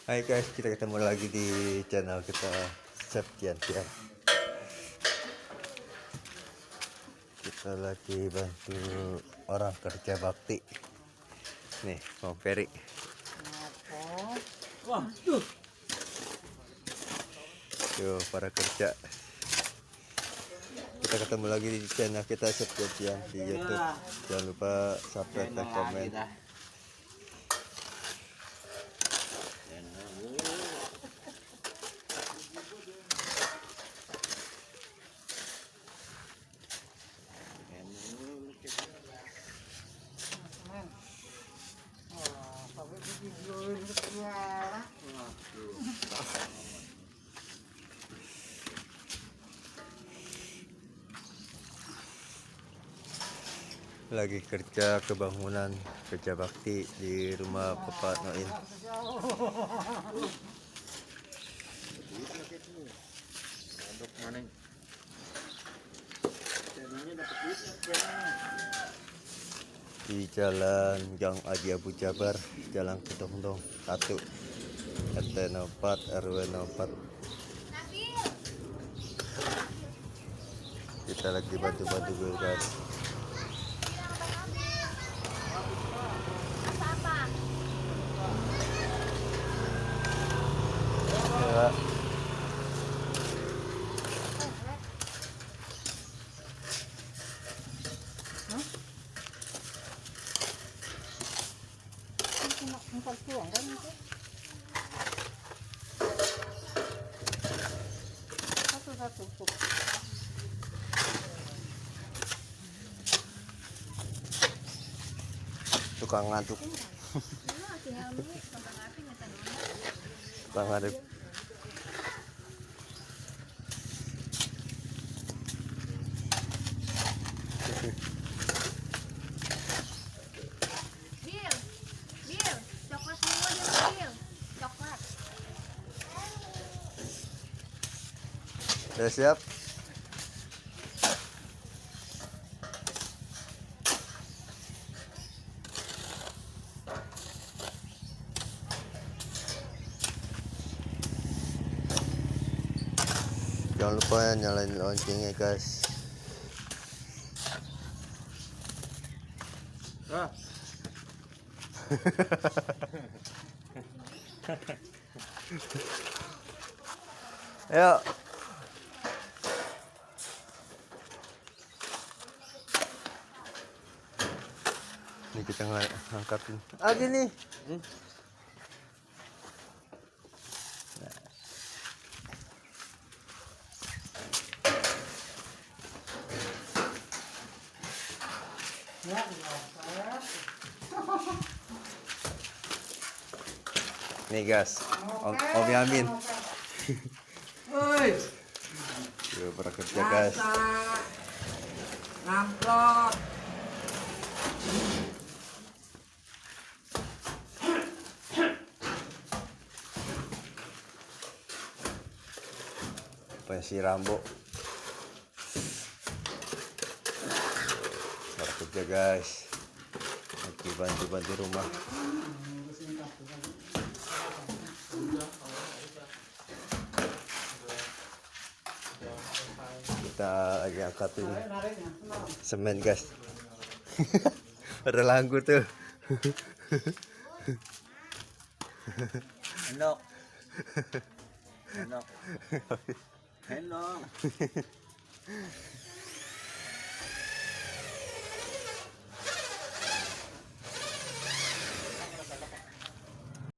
Hai guys, kita ketemu lagi di channel kita Septian Tian. Kita lagi bantu orang kerja bakti. Nih, Bang Ferry. Wah, tuh. Yo, para kerja. Kita ketemu lagi di channel kita Septian Tian di YouTube. Jangan lupa subscribe dan komen. Lagi kerja kebangunan kerja bakti di rumah Bapak Noin. Di Jalan Gang Aji Abu Jabar, Jalan Kedongdong 1, RT 04 RW 04. Kita lagi bantu-bantu guys. Ya. Tukang ngantuk. Tukang ngadep. Bil, coklat semua dia Bil, coklat. Udah siap? Jangan lupa nyalain loncengnya guys. Ayo. Ini kita ngangkatin. Ah gini. Nih guys, Om Yamin. Woi, Yuk para kerja guys. ngamplok. Pensi Rambo. Para kerja guys. Lagi bantu-bantu rumah. Kita lagi angkatin semen guys. Ada langgur tuh. Enak. Enak. Enak.